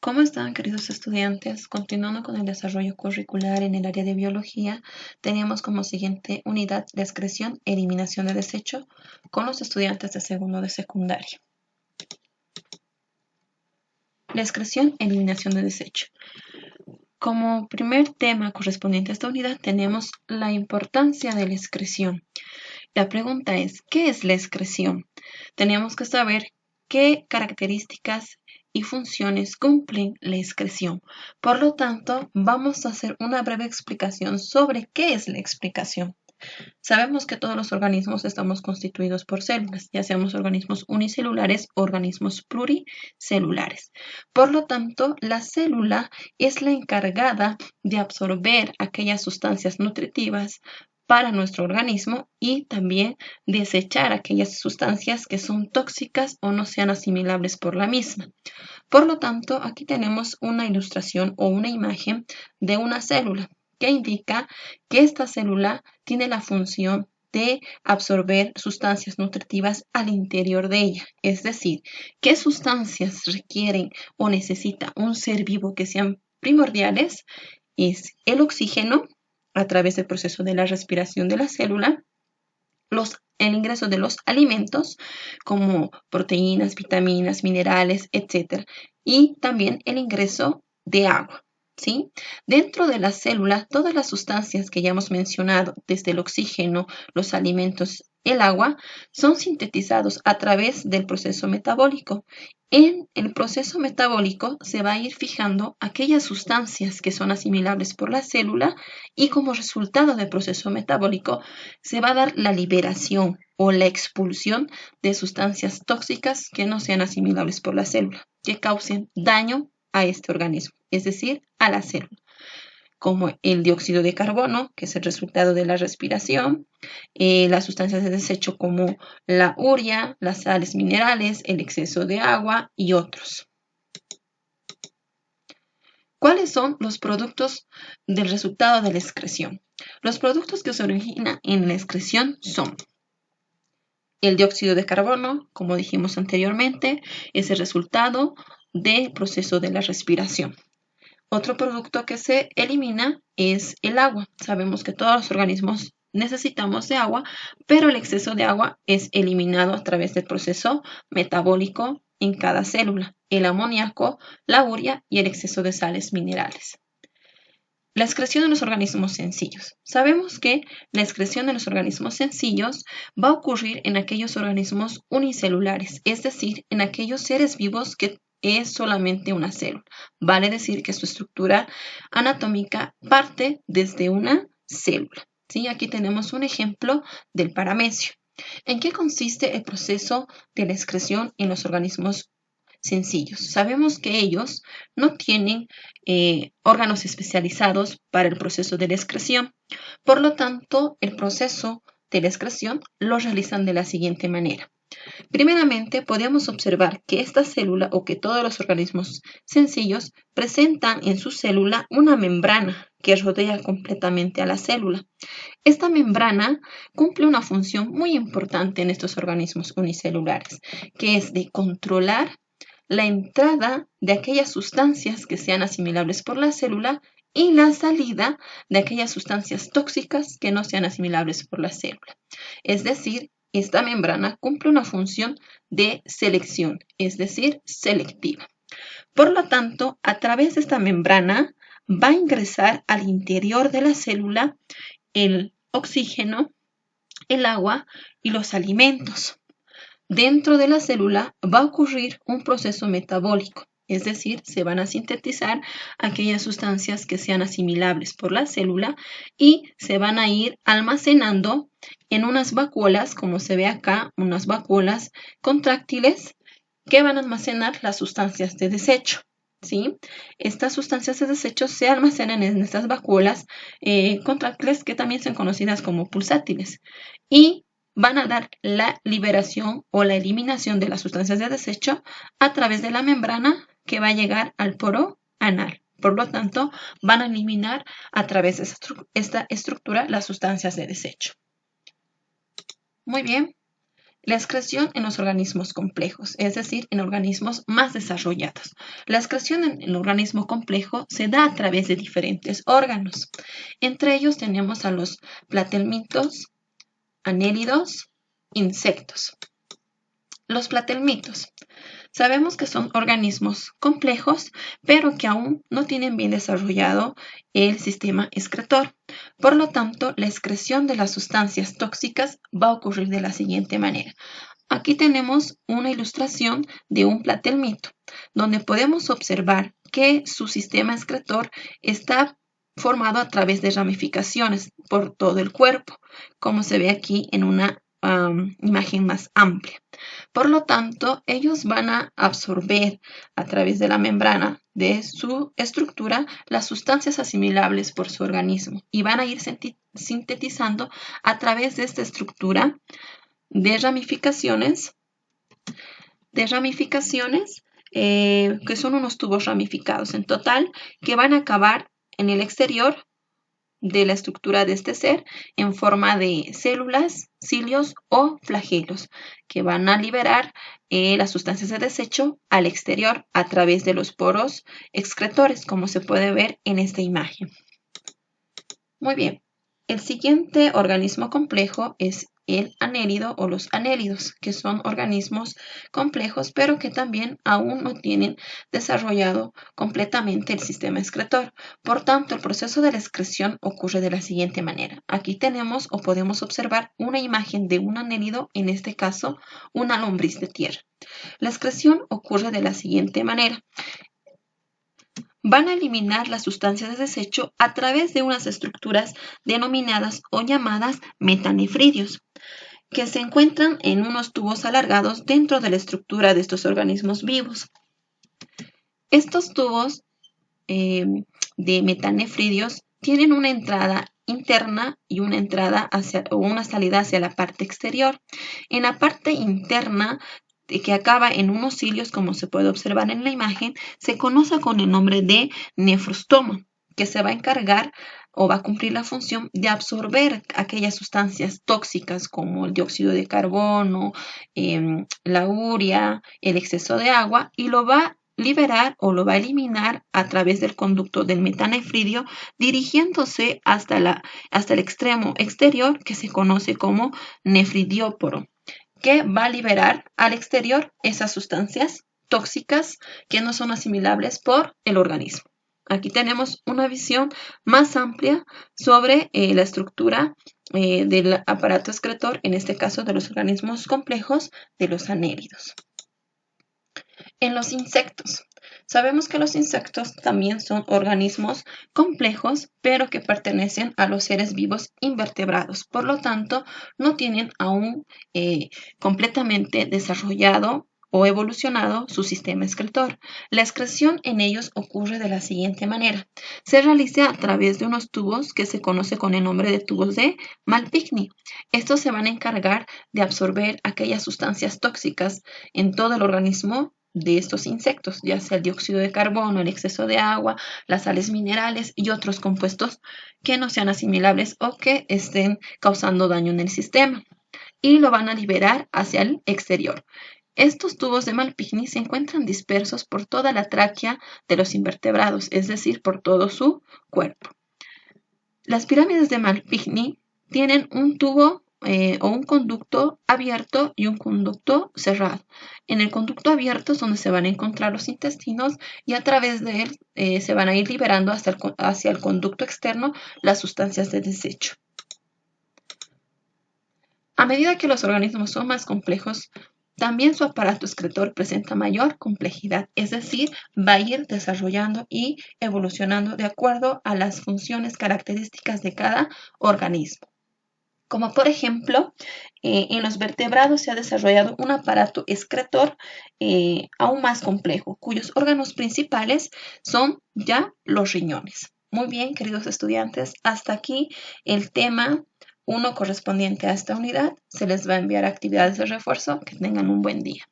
¿Cómo están, queridos estudiantes? Continuando con el desarrollo curricular en el área de biología, teníamos como siguiente unidad la excreción e eliminación de desecho con los estudiantes de segundo de secundaria. La excreción e eliminación de desecho. Como primer tema correspondiente a esta unidad tenemos la importancia de la excreción. La pregunta es, ¿qué es la excreción? Tenemos que saber qué características y funciones cumplen la excreción. Por lo tanto, vamos a hacer una breve explicación sobre qué es la excreción. Sabemos que todos los organismos estamos constituidos por células, ya seamos organismos unicelulares o organismos pluricelulares. Por lo tanto, la célula es la encargada de absorber aquellas sustancias nutritivas para nuestro organismo y también desechar aquellas sustancias que son tóxicas o no sean asimilables por la misma. Por lo tanto, aquí tenemos una ilustración o una imagen de una célula que indica que esta célula tiene la función de absorber sustancias nutritivas al interior de ella. Es decir, ¿qué sustancias requieren o necesita un ser vivo que sean primordiales? Es el oxígeno a través del proceso de la respiración de la célula, el ingreso de los alimentos como proteínas, vitaminas, minerales, etc. Y también el ingreso de agua. ¿Sí? Dentro de la célula, todas las sustancias que ya hemos mencionado, desde el oxígeno, los alimentos, el agua, son sintetizados a través del proceso metabólico. En el proceso metabólico se va a ir fijando aquellas sustancias que son asimilables por la célula y como resultado del proceso metabólico se va a dar la liberación o la expulsión de sustancias tóxicas que no sean asimilables por la célula, que causen daño a este organismo, es decir, a la célula, como el dióxido de carbono, que es el resultado de la respiración, las sustancias de desecho como la urea, las sales minerales, el exceso de agua y otros. ¿Cuáles son los productos del resultado de la excreción? Los productos que se originan en la excreción son el dióxido de carbono, como dijimos anteriormente, es el resultado del proceso de la respiración. Otro producto que se elimina es el agua. Sabemos que todos los organismos necesitamos de agua, pero el exceso de agua es eliminado a través del proceso metabólico en cada célula, el amoníaco, la urea y el exceso de sales minerales. La excreción de los organismos sencillos. Sabemos que la excreción de los organismos sencillos va a ocurrir en aquellos organismos unicelulares, es decir, en aquellos seres vivos que es solamente una célula. Vale decir que su estructura anatómica parte desde una célula. ¿Sí? Aquí tenemos un ejemplo del paramecio. ¿En qué consiste el proceso de la excreción en los organismos sencillos? Sabemos que ellos no tienen órganos especializados para el proceso de la excreción. Por lo tanto, el proceso de la excreción lo realizan de la siguiente manera. Primeramente, podemos observar que esta célula o que todos los organismos sencillos presentan en su célula una membrana que rodea completamente a la célula. Esta membrana cumple una función muy importante en estos organismos unicelulares, que es de controlar la entrada de aquellas sustancias que sean asimilables por la célula y la salida de aquellas sustancias tóxicas que no sean asimilables por la célula. Es decir, esta membrana cumple una función de selección, es decir, selectiva. Por lo tanto, a través de esta membrana va a ingresar al interior de la célula el oxígeno, el agua y los alimentos. Dentro de la célula va a ocurrir un proceso metabólico, es decir, se van a sintetizar aquellas sustancias que sean asimilables por la célula y se van a ir almacenando en unas vacuolas, como se ve acá, unas vacuolas contráctiles que van a almacenar las sustancias de desecho. ¿Sí? Estas sustancias de desecho se almacenan en estas vacuolas contráctiles que también son conocidas como pulsátiles y van a dar la liberación o la eliminación de las sustancias de desecho a través de la membrana que va a llegar al poro anal. Por lo tanto, van a eliminar a través de esta estructura las sustancias de desecho. Muy bien. La excreción en los organismos complejos, es decir, en organismos más desarrollados. La excreción en el organismo complejo se da a través de diferentes órganos. Entre ellos tenemos a los platelmitos, anélidos, insectos. Los platelmitos. Sabemos que son organismos complejos, pero que aún no tienen bien desarrollado el sistema excretor. Por lo tanto, la excreción de las sustancias tóxicas va a ocurrir de la siguiente manera. Aquí tenemos una ilustración de un platelmito, donde podemos observar que su sistema excretor está formado a través de ramificaciones por todo el cuerpo, como se ve aquí en una imagen más amplia. Por lo tanto, ellos van a absorber a través de la membrana de su estructura las sustancias asimilables por su organismo y van a ir sintetizando a través de esta estructura de ramificaciones que son unos tubos ramificados en total que van a acabar en el exterior de la estructura de este ser en forma de células, cilios o flagelos que van a liberar las sustancias de desecho al exterior a través de los poros excretores, como se puede ver en esta imagen. Muy bien, el siguiente organismo complejo es el anélido o los anélidos, que son organismos complejos, pero que también aún no tienen desarrollado completamente el sistema excretor. Por tanto, el proceso de la excreción ocurre de la siguiente manera. Aquí tenemos o podemos observar una imagen de un anélido, en este caso, una lombriz de tierra. La excreción ocurre de la siguiente manera. Van a eliminar las sustancias de desecho a través de unas estructuras denominadas o llamadas metanefridios, que se encuentran en unos tubos alargados dentro de la estructura de estos organismos vivos. Estos tubos de metanefridios tienen una entrada interna y una entrada o una salida hacia la parte exterior. En la parte interna, que acaba en unos cilios, como se puede observar en la imagen, se conoce con el nombre de nefrostoma, que se va a encargar o va a cumplir la función de absorber aquellas sustancias tóxicas como el dióxido de carbono, la urea, el exceso de agua, y lo va a liberar o lo va a eliminar a través del conducto del metanefridio, dirigiéndose hasta el extremo exterior, que se conoce como nefridióporo, que va a liberar al exterior esas sustancias tóxicas que no son asimilables por el organismo. Aquí tenemos una visión más amplia sobre la estructura del aparato excretor, en este caso de los organismos complejos, de los anélidos. En los insectos. Sabemos que los insectos también son organismos complejos, pero que pertenecen a los seres vivos invertebrados. Por lo tanto, no tienen aún completamente desarrollado o evolucionado su sistema excretor. La excreción en ellos ocurre de la siguiente manera. Se realiza a través de unos tubos que se conoce con el nombre de tubos de Malpighi. Estos se van a encargar de absorber aquellas sustancias tóxicas en todo el organismo de estos insectos, ya sea el dióxido de carbono, el exceso de agua, las sales minerales y otros compuestos que no sean asimilables o que estén causando daño en el sistema, y lo van a liberar hacia el exterior. Estos tubos de Malpighi se encuentran dispersos por toda la tráquea de los invertebrados, es decir, por todo su cuerpo. Las pirámides de Malpighi tienen un tubo o un conducto abierto y un conducto cerrado. En el conducto abierto es donde se van a encontrar los intestinos, y a través de él se van a ir liberando hacia el conducto externo las sustancias de desecho. A medida que los organismos son más complejos, también su aparato excretor presenta mayor complejidad, es decir, va a ir desarrollando y evolucionando de acuerdo a las funciones características de cada organismo. Como por ejemplo, en los vertebrados se ha desarrollado un aparato excretor aún más complejo, cuyos órganos principales son ya los riñones. Muy bien, queridos estudiantes, hasta aquí el tema 1 correspondiente a esta unidad. Se les va a enviar actividades de refuerzo. Que tengan un buen día.